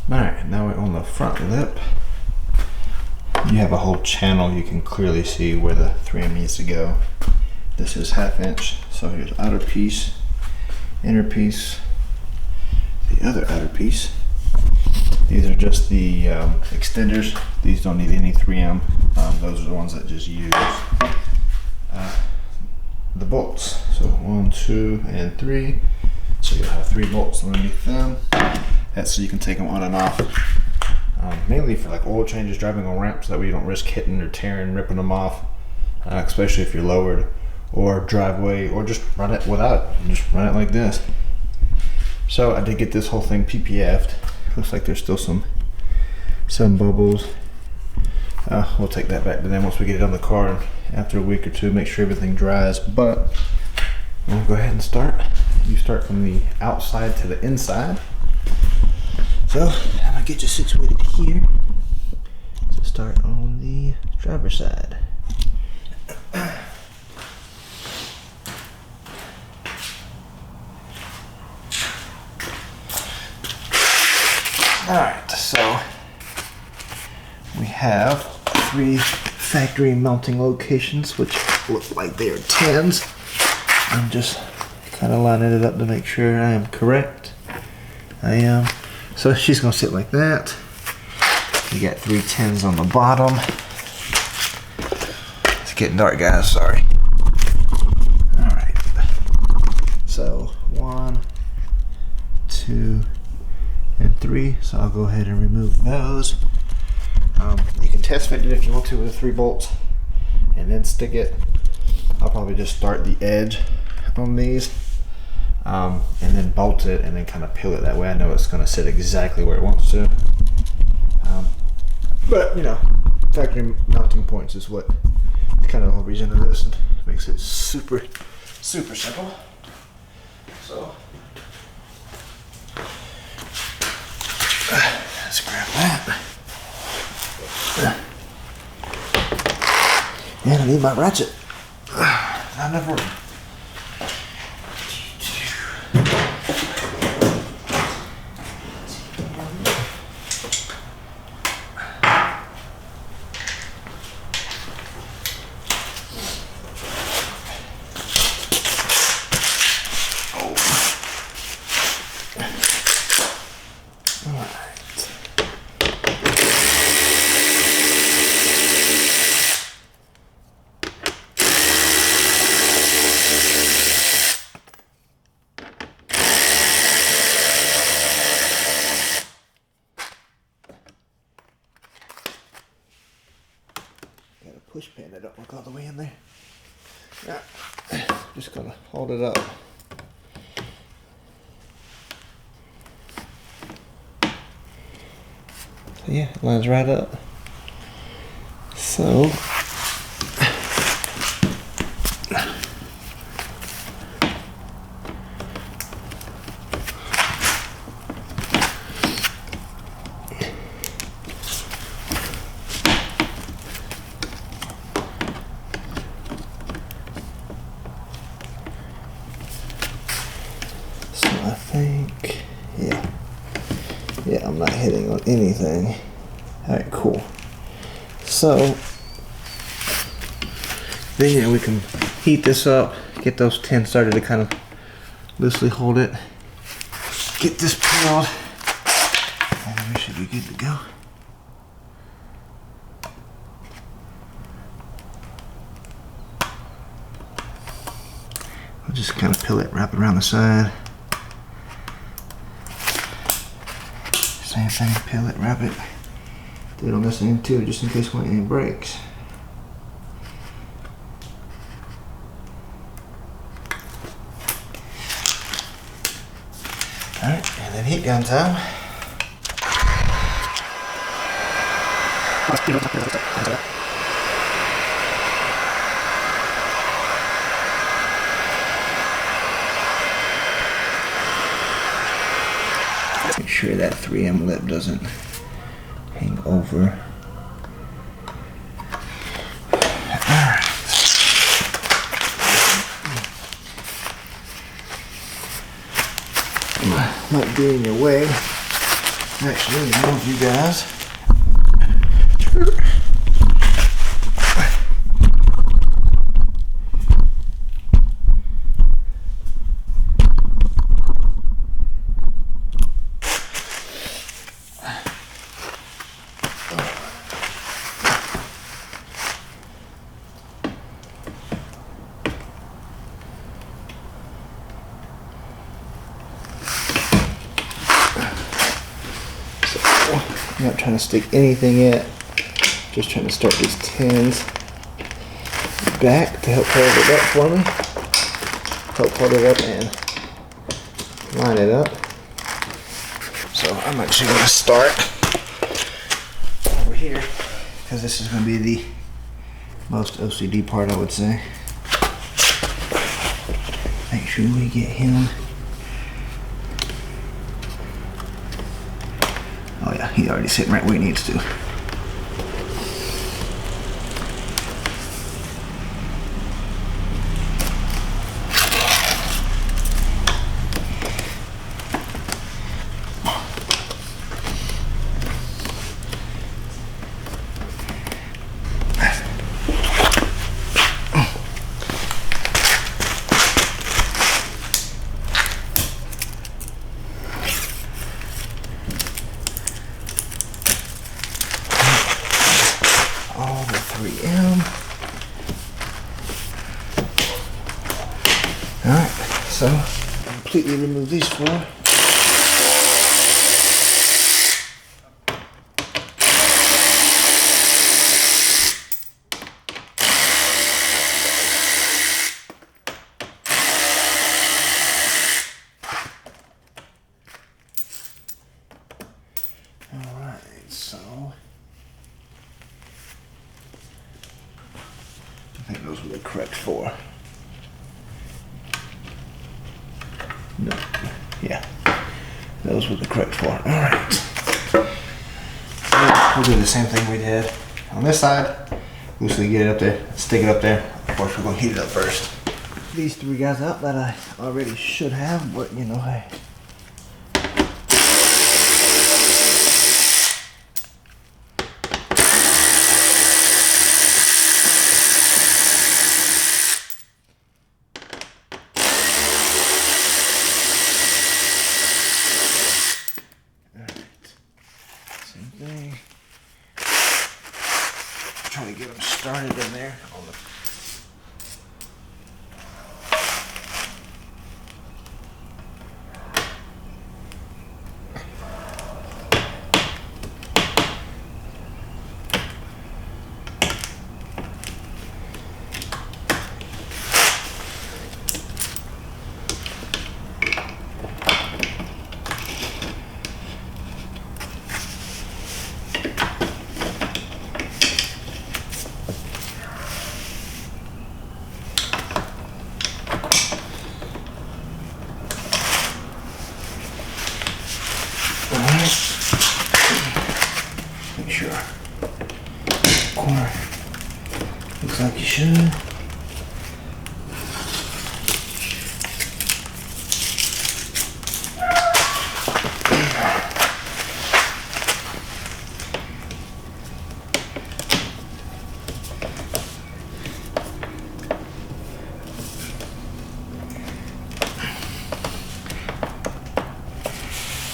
Alright, now we're on the front lip. You have a whole channel, you can clearly see where the 3M needs to go. This is 1/2 inch, so here's outer piece, inner piece, the other outer piece. These are just the extenders. These don't need any 3M. Those are the ones that just use the bolts. So 1, 2, and 3. So you'll have 3 bolts underneath them. That's so you can take them on and off. Mainly for like oil changes, driving on ramps, that way you don't risk hitting or tearing, ripping them off, especially if you're lowered, or driveway, or just run it without, just run it like this. So I did get this whole thing PPF'd. Looks like there's still some bubbles. We'll take that back to them once we get it on the car, and after a week or two, make sure everything dries. But we'll go ahead and start. You start from the outside to the inside. So I'm gonna get you situated here to start on the driver's side. Alright, so we have 3 factory mounting locations, which look like they are 10s. I'm just kind of lining it up to make sure I am correct. I am. So she's gonna sit like that. You got 3 10s on the bottom. It's getting dark, guys, sorry. Alright. So 1, 2, and 3. So I'll go ahead and remove those. You can test fit it if you want to with 3 bolts and then stick it. I'll probably just start the edge on these. And then bolt it and then kind of peel it. That way I know it's going to sit exactly where it wants to. But you know, factory mounting points is what kind of the whole reason of this, and makes it super simple. So let's grab that. And I need my ratchet. I never. Push pin, I don't look all the way in there. Yeah, just gonna hold it up. So yeah, it lines right up. So I think, yeah, I'm not hitting on anything. Alright, cool. So, then we can heat this up, get those 10 started to kind of loosely hold it, get this peeled, and then we should be good to go. I'll just kind of peel it, wrap it around the side. Same thing, peel it, wrap it. Do it on this end too, just in case one end breaks. Alright, and then heat gun time. Make sure that 3M lip doesn't hang over. Alright. Might be in your way. Actually, I don't know if you guys. I'm not trying to stick anything in, just trying to start these tins back to help hold it up for me. Help hold it up and line it up. So I'm actually going to start over here because this is going to be the most OCD part, I would say. Make sure we get him. Oh yeah, he's already sitting right where he needs to. All the 3M. Alright, so completely remove these four. Alright, so I think those were the correct four. No. Yeah. Those were the correct four. Alright. So we'll do the same thing we did on this side. Loosely get it up there, stick it up there. Of course, we're going to heat it up first. These three guys up that I already should have, but you know, hey. Trying to get them started in there. Make sure corner looks like you should.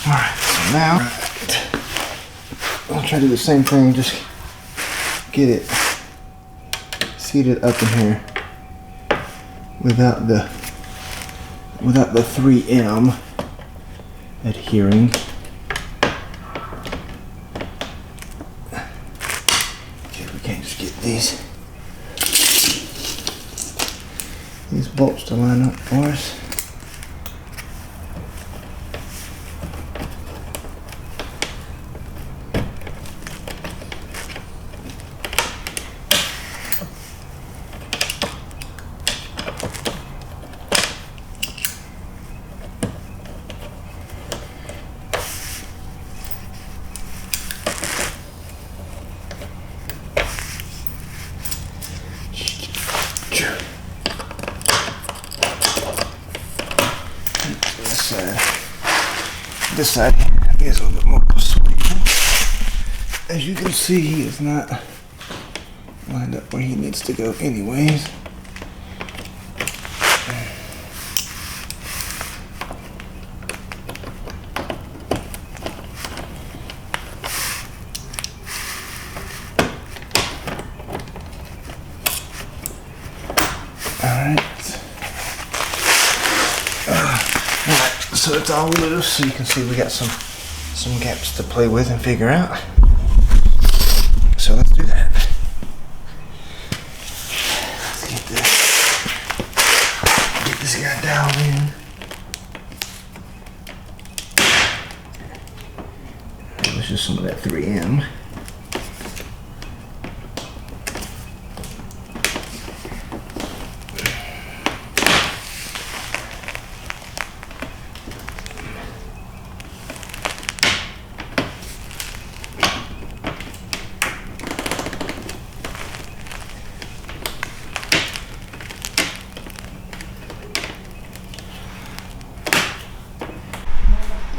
Alright, so now I'll try to do the same thing, just get it seated up in here without the 3M adhering. Okay, we can't just get these bolts to line up for us. This side is a little bit more as you can see, he is not lined up where he needs to go anyways. So it's all loose, so you can see we got some gaps to play with and figure out. So let's do that. Let's get this guy dialed in. Let's just some of that 3M.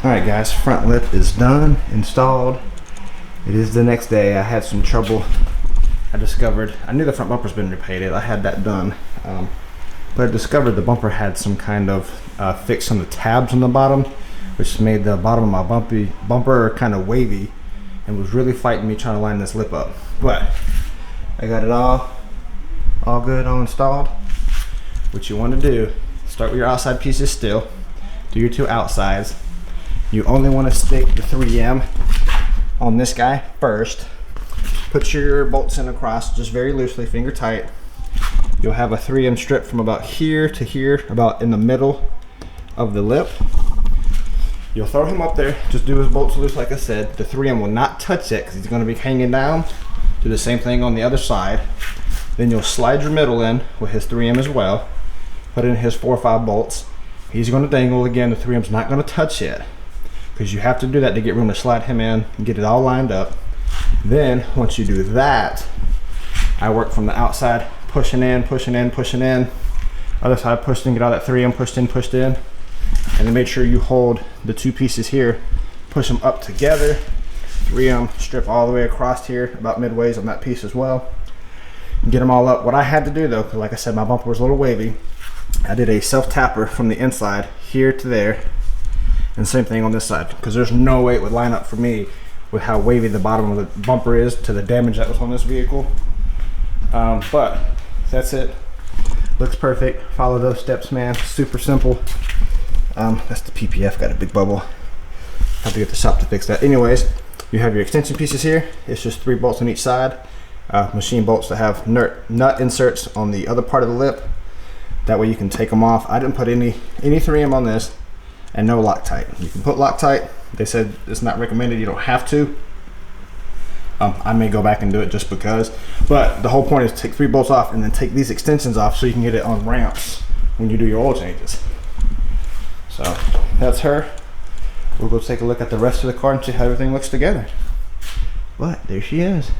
Alright guys, front lip is done, installed. It is the next day. I had some trouble. I knew the front bumper's been repainted. I had that done. But I discovered the bumper had some kind of fix on the tabs on the bottom, which made the bottom of my bumper kind of wavy and was really fighting me trying to line this lip up. But I got it all good, all installed. What you want to do, start with your outside pieces still. Do your two outsides. You only want to stick the 3M on this guy first. Put your bolts in across just very loosely, finger tight. You'll have a 3M strip from about here to here, about in the middle of the lip. You'll throw him up there, just do his bolts loose like I said. The 3M will not touch it because he's going to be hanging down. Do the same thing on the other side. Then you'll slide your middle in with his 3M as well. Put in his 4 or 5 bolts. He's going to dangle again. The 3M's not going to touch it, because you have to do that to get room to slide him in and get it all lined up. Then once you do that, I work from the outside, pushing in, pushing in, pushing in. Other side, pushing, get all that 3M pushed in, and then make sure you hold the two pieces here, push them up together. 3M strip all the way across here, about midways on that piece as well. Get them all up. What I had to do though, because like I said, my bumper was a little wavy, I did a self-tapper from the inside here to there. And same thing on this side, because there's no way it would line up for me with how wavy the bottom of the bumper is to the damage that was on this vehicle. But that's it. Looks perfect. Follow those steps, man. Super simple. That's the PPF, got a big bubble. Have to get the shop to fix that. Anyways, you have your extension pieces here. It's just 3 bolts on each side. Machine bolts that have nut inserts on the other part of the lip. That way you can take them off. I didn't put any 3M on this. And no Loctite. You can put Loctite. They said it's not recommended. You don't have to. I may go back and do it just because. But the whole point is to take 3 bolts off and then take these extensions off so you can get it on ramps when you do your oil changes. So that's her. We'll go take a look at the rest of the car and see how everything looks together. But there she is.